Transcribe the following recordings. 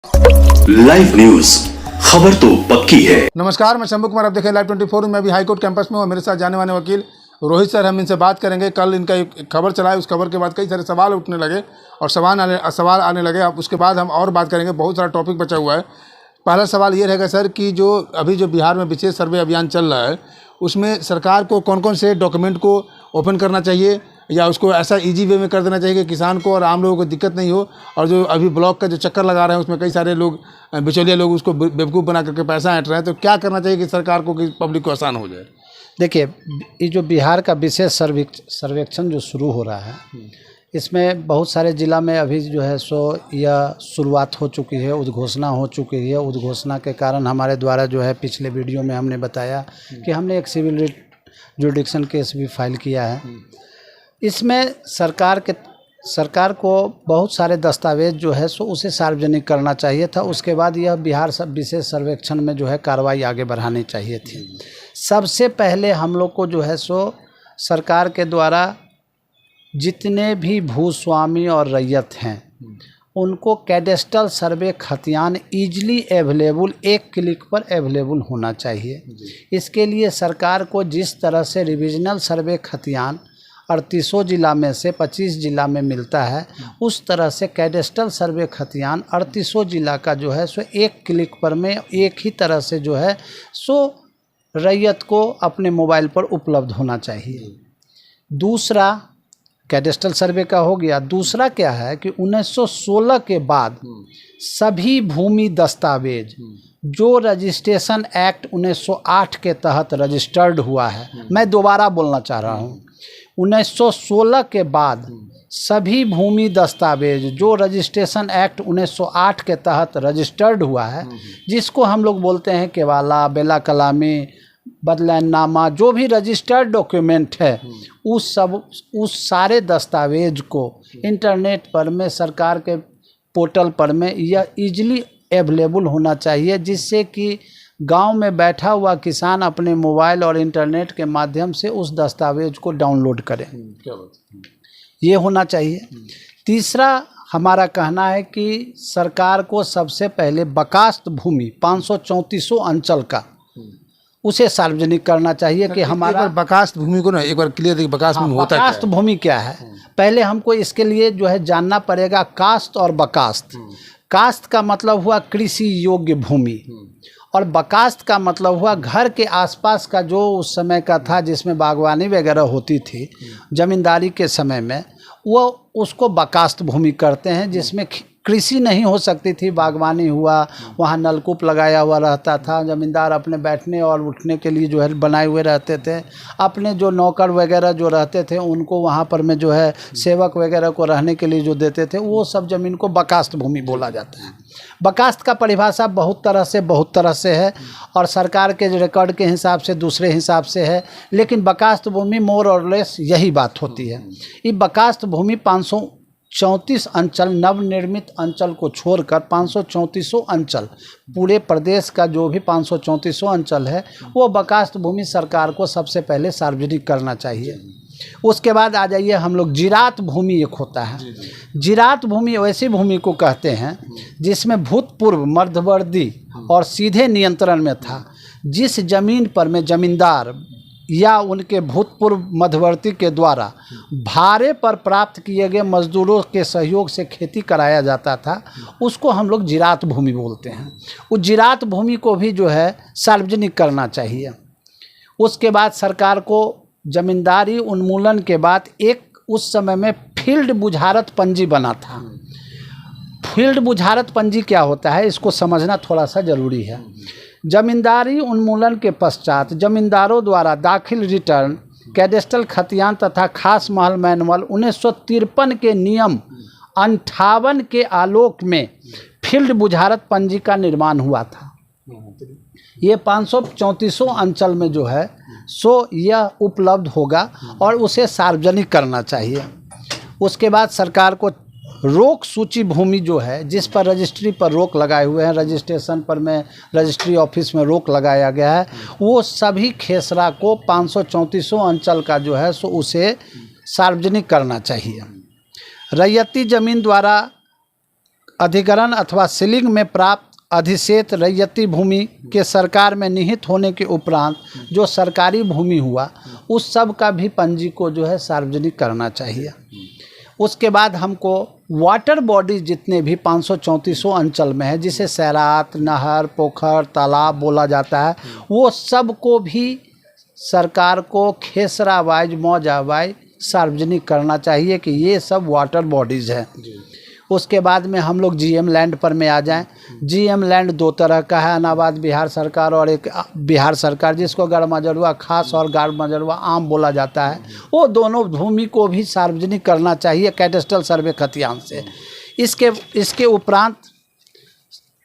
Live news, खबर तो पक्की है। नमस्कार, मैं शंभू कुमार। आप देखें लाइव 24। मैं भी हाईकोर्ट कैंपस में हूँ। मेरे साथ जाने वाले वकील रोहित सर, हम इनसे बात करेंगे। कल इनका एक खबर चला है, उस खबर के बाद कई सारे सवाल उठने लगे और सवाल आने लगे। अब उसके बाद हम और बात करेंगे, बहुत सारा टॉपिक बचा हुआ है। पहला सवाल ये रहेगा सर कि जो बिहार में विशेष सर्वे अभियान चल रहा है, उसमें सरकार को कौन कौन से डॉक्यूमेंट को ओपन करना चाहिए या उसको ऐसा इजी वे में कर देना चाहिए कि किसान को और आम लोगों को दिक्कत नहीं हो। और जो अभी ब्लॉक का जो चक्कर लगा रहे हैं, उसमें कई सारे लोग बिचौलिया लोग उसको बेवकूफ़ बना करके पैसा ऐंठ रहे हैं, तो क्या करना चाहिए कि सरकार को, कि पब्लिक को आसान हो जाए? देखिए, ये जो बिहार का विशेष सर्वेक्षण जो शुरू हो रहा है, इसमें बहुत सारे ज़िला में अभी जो है सो यह शुरुआत हो चुकी है, उद्घोषणा हो चुकी है। उद्घोषणा के कारण हमारे द्वारा जो है पिछले वीडियो में हमने बताया कि हमने एक सिविल जुडिक्शन केस भी फाइल किया है। इसमें सरकार को बहुत सारे दस्तावेज जो है सो उसे सार्वजनिक करना चाहिए था। उसके बाद यह बिहार विशेष सर्वेक्षण में जो है कार्रवाई आगे बढ़ानी चाहिए थी। सबसे पहले हम लोग को जो है सो सरकार के द्वारा जितने भी भूस्वामी और रैयत हैं, उनको कैडेस्ट्रल सर्वे खतियान ईजिली अवेलेबल, एक क्लिक पर अवेलेबल होना चाहिए। इसके लिए सरकार को जिस तरह से रिविजनल सर्वे खतियान 38 ज़िला में से 25 ज़िला में मिलता है, उस तरह से कैडेस्ट्रल सर्वे खतियान 38 ज़िला का जो है सो एक क्लिक पर में एक ही तरह से जो है सो रैयत को अपने मोबाइल पर उपलब्ध होना चाहिए। दूसरा कैडेस्ट्रल सर्वे का हो गया। दूसरा क्या है कि 1916 के बाद सभी भूमि दस्तावेज जो रजिस्ट्रेशन एक्ट 1908 के तहत रजिस्टर्ड हुआ है, मैं दोबारा बोलना चाह रहा हूँ, 1916 के बाद सभी भूमि दस्तावेज जो रजिस्ट्रेशन एक्ट 1908 के तहत रजिस्टर्ड हुआ है, जिसको हम लोग बोलते हैं केवाला, बेला कलामी, बदलानामा, जो भी रजिस्टर्ड डॉक्यूमेंट है, उस सारे दस्तावेज को इंटरनेट पर में, सरकार के पोर्टल पर में यह ईजिली अवेलेबल होना चाहिए, जिससे कि गांव में बैठा हुआ किसान अपने मोबाइल और इंटरनेट के माध्यम से उस दस्तावेज को डाउनलोड करें। ये होना चाहिए। तीसरा हमारा कहना है कि सरकार को सबसे पहले बकास्त भूमि 534 अंचल का उसे सार्वजनिक करना चाहिए कि हमारा बकास्त भूमि को ना एक बार क्लियर देखिए, बकास्त भूमि होता है बकास्त भूमि क्या है। पहले हमको इसके लिए जो है जानना पड़ेगा कास्त और बकास्त। कास्त का मतलब हुआ कृषि योग्य भूमि और बकास्त का मतलब हुआ घर के आसपास का जो उस समय का था, जिसमें बागवानी वगैरह होती थी जमींदारी के समय में, वो उसको बकास्त भूमि करते हैं, जिसमें कृषि नहीं हो सकती थी, बागवानी हुआ, वहाँ नलकूप लगाया हुआ रहता था, ज़मींदार अपने बैठने और उठने के लिए जो है बनाए हुए रहते थे, अपने जो नौकर वगैरह जो रहते थे उनको वहाँ पर में जो है सेवक वगैरह को रहने के लिए जो देते थे, वो सब ज़मीन को बकास्त भूमि बोला जाता है। बकास्त का परिभाषा बहुत तरह से है और सरकार के रिकॉर्ड के हिसाब से दूसरे हिसाब से है, लेकिन बकास्त भूमि मोर और लेस यही बात होती है। ये बकास्त भूमि 534 अंचल, नवनिर्मित अंचल को छोड़कर 534 अंचल, पूरे प्रदेश का जो भी 534 अंचल है, वो बकास्त भूमि सरकार को सबसे पहले सार्वजनिक करना चाहिए। उसके बाद आ जाइए हम लोग जिरात भूमि एक होता है। जिरात भूमि वैसी भूमि को कहते हैं जिसमें भूतपूर्व, मध्यवर्ती और सीधे नियंत्रण में था, जिस जमीन पर में जमींदार या उनके भूतपूर्व मध्यवर्ती के द्वारा भाड़े पर प्राप्त किए गए मजदूरों के सहयोग से खेती कराया जाता था, उसको हम लोग जिरात भूमि बोलते हैं। उस जिरात भूमि को भी जो है सार्वजनिक करना चाहिए। उसके बाद सरकार को जमींदारी उन्मूलन के बाद एक उस समय में फील्ड बुझारत पंजी बना था। फील्ड बुझारत पंजी क्या होता है, इसको समझना थोड़ा सा ज़रूरी है। जमींदारी उन्मूलन के पश्चात जमींदारों द्वारा दाखिल रिटर्न, कैडेस्ट्रल खतियान तथा खास महल मैनुअल 1953 के नियम 58 के आलोक में फील्ड बुझारत पंजी का निर्माण हुआ था। ये 534 अंचल में जो है सो यह उपलब्ध होगा और उसे सार्वजनिक करना चाहिए। उसके बाद सरकार को रोक सूची भूमि जो है, जिस पर रजिस्ट्री पर रोक लगाए हुए हैं, रजिस्ट्रेशन पर में रजिस्ट्री ऑफिस में रोक लगाया गया है, वो सभी खेसरा को 534 अंचल का जो है सो उसे सार्वजनिक करना चाहिए। रैयती ज़मीन द्वारा अधिग्रहण अथवा सीलिंग में प्राप्त अधिशेष रैयती भूमि के सरकार में निहित होने के उपरांत जो सरकारी भूमि हुआ उस सब का भी पंजी को जो है सार्वजनिक करना चाहिए। उसके बाद हमको वाटर बॉडीज जितने भी 534 अंचल में है, जिसे सैरात, नहर, पोखर, तालाब बोला जाता है, वो सब को भी सरकार को खेसरा वाइज मौजा वाइज सार्वजनिक करना चाहिए कि ये सब वाटर बॉडीज़ हैं। उसके बाद में हम लोग जीएम लैंड पर में आ जाएं। जीएम लैंड दो तरह का है, अनाबाद बिहार सरकार और एक बिहार सरकार, जिसको गढ़मजरुआ खास और गढ़मजरुआ आम बोला जाता है। वो दोनों भूमि को भी सार्वजनिक करना चाहिए कैडेस्ट्रल सर्वे खतियान से।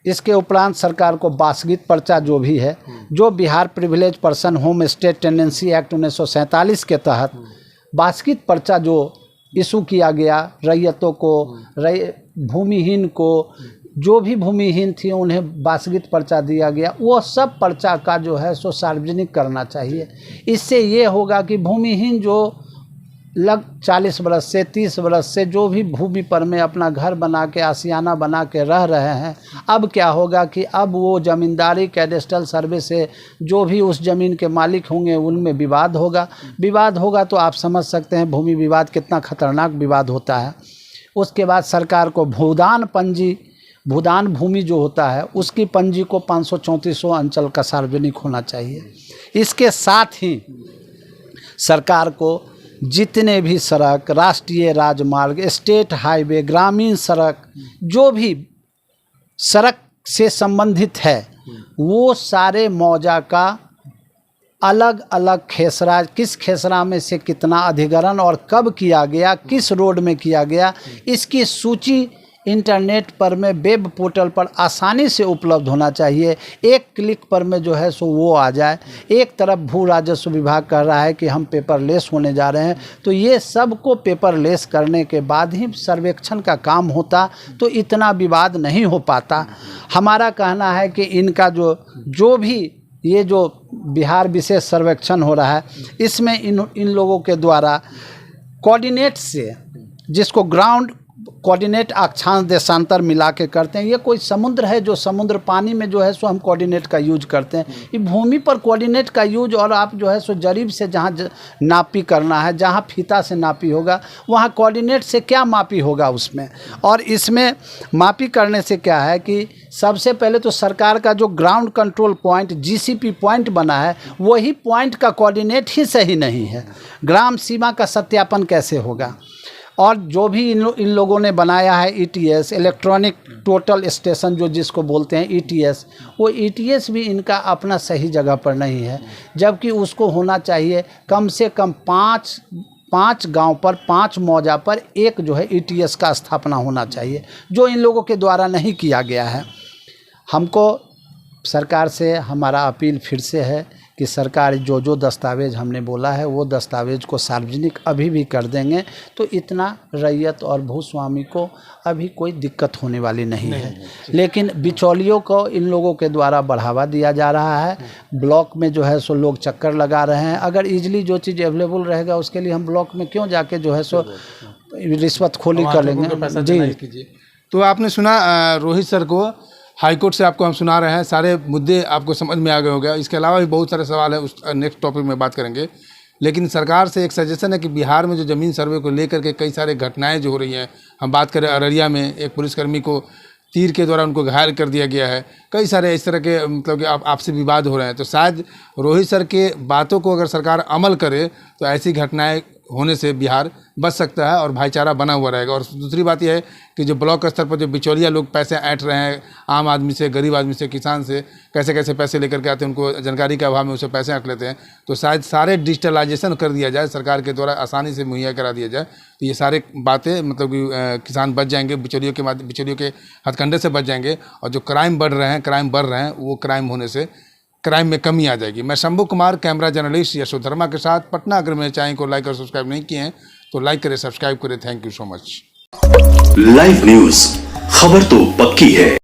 इसके उपरांत सरकार को वासगीत पर्चा जो भी है, जो Bihar privilege person home stay tendency act 1947 के तहत वासगीत पर्चा जो इशू किया गया रैयतों को, भूमिहीन को, जो भी भूमिहीन थी उन्हें वासगीत पर्चा दिया गया, वो सब पर्चा का जो है सो सार्वजनिक करना चाहिए। इससे ये होगा कि भूमिहीन जो 40 बरस से 30 बरस से जो भी भूमि पर में अपना घर बना के आशियाना बना के रह रहे हैं, अब क्या होगा कि अब वो ज़मींदारी कैडेस्ट्रल सर्वे से जो भी उस ज़मीन के मालिक होंगे उनमें विवाद होगा तो आप समझ सकते हैं भूमि विवाद कितना खतरनाक विवाद होता है। उसके बाद सरकार को भूदान भूमि जो होता है उसकी पंजी को 534 अंचल का सार्वजनिक होना चाहिए। इसके साथ ही सरकार को जितने भी सड़क, राष्ट्रीय राजमार्ग, स्टेट हाईवे, ग्रामीण सड़क, जो भी सड़क से संबंधित है, वो सारे मौजा का अलग अलग खेसरा, किस खेसरा में से कितना अधिग्रहण और कब किया गया, किस रोड में किया गया, इसकी सूची इंटरनेट पर में वेब पोर्टल पर आसानी से उपलब्ध होना चाहिए। एक क्लिक पर में जो है सो वो आ जाए। एक तरफ भू राजस्व विभाग कह रहा है कि हम पेपरलेस होने जा रहे हैं, तो ये सब को पेपरलेस करने के बाद ही सर्वेक्षण का काम होता तो इतना विवाद नहीं हो पाता। हमारा कहना है कि इनका जो भी ये जो बिहार विशेष सर्वेक्षण हो रहा है, इसमें इन लोगों के द्वारा कोऑर्डिनेट से, जिसको ग्राउंड कोऑर्डिनेट अक्षांश देशांतर मिला के करते हैं। ये कोई समुद्र है जो समुद्र पानी में जो है सो हम कोऑर्डिनेट का यूज करते हैं। ये भूमि पर कोऑर्डिनेट का यूज, और आप जो है सो जरीब से जहाँ नापी करना है, जहाँ फीता से नापी होगा, वहाँ कोऑर्डिनेट से क्या मापी होगा उसमें। और इसमें मापी करने से क्या है कि सबसे पहले तो सरकार का जो ground control point GCP point बना है, वही पॉइंट का कोऑर्डिनेट ही सही नहीं है। ग्राम सीमा का सत्यापन कैसे होगा। और जो भी इन लोगों ने बनाया है ईटीएस, इलेक्ट्रॉनिक टोटल स्टेशन जो जिसको बोलते हैं ईटीएस, वो ईटीएस भी इनका अपना सही जगह पर नहीं है। जबकि उसको होना चाहिए कम से कम 5 गांव पर 5 मौजा पर एक जो है ईटीएस का स्थापना होना चाहिए, जो इन लोगों के द्वारा नहीं किया गया है। हमको सरकार से हमारा अपील फिर से है कि सरकार जो दस्तावेज़ हमने बोला है वो दस्तावेज़ को सार्वजनिक अभी भी कर देंगे तो इतना रैयत और भूस्वामी को अभी कोई दिक्कत होने वाली नहीं है। लेकिन बिचौलियों को इन लोगों के द्वारा बढ़ावा दिया जा रहा है। ब्लॉक में जो है सो लोग चक्कर लगा रहे हैं। अगर ईजिली जो चीज़ अवेलेबल रहेगा उसके लिए हम ब्लॉक में क्यों जाके जो है सो रिश्वतखोरी कर लेंगे। जी, तो आपने सुना रोहित सर को, हाईकोर्ट से आपको हम सुना रहे हैं, सारे मुद्दे आपको समझ में आ गए होंगे। इसके अलावा भी बहुत सारे सवाल हैं, उस नेक्स्ट टॉपिक में बात करेंगे। लेकिन सरकार से एक सजेशन है कि बिहार में जो ज़मीन सर्वे को लेकर के कई सारे घटनाएं जो हो रही हैं, हम बात करें अररिया में एक पुलिसकर्मी को तीर के द्वारा उनको घायल कर दिया गया है, कई सारे इस तरह के मतलब कि आपसी विवाद हो रहे हैं। तो शायद रोहित सर के बातों को अगर सरकार अमल करे तो ऐसी घटनाएं होने से बिहार बच सकता है और भाईचारा बना हुआ रहेगा। और दूसरी बात यह है कि जो ब्लॉक स्तर पर जो बिचौलिया लोग पैसे ऐंठ रहे हैं, आम आदमी से, गरीब आदमी से, किसान से कैसे कैसे पैसे लेकर के आते हैं, उनको जानकारी के अभाव में उसे पैसे ऐंठ लेते हैं। तो शायद सारे डिजिटलाइजेशन कर दिया जाए, सरकार के द्वारा आसानी से मुहैया करा दिया जाए, तो ये सारे बातें मतलब कि किसान बच जाएंगे, बिचौलियों के हथकंडे से बच जाएंगे। और जो क्राइम बढ़ रहे हैं वो क्राइम होने से क्राइम में कमी आ जाएगी। मैं शंभू कुमार, कैमरा जर्नलिस्ट यशोधर्मा के साथ पटना। अगर मेरे चैनल को लाइक और सब्सक्राइब नहीं किए हैं तो लाइक करें, सब्सक्राइब करें। Thank you so much. Live news, खबर तो पक्की है।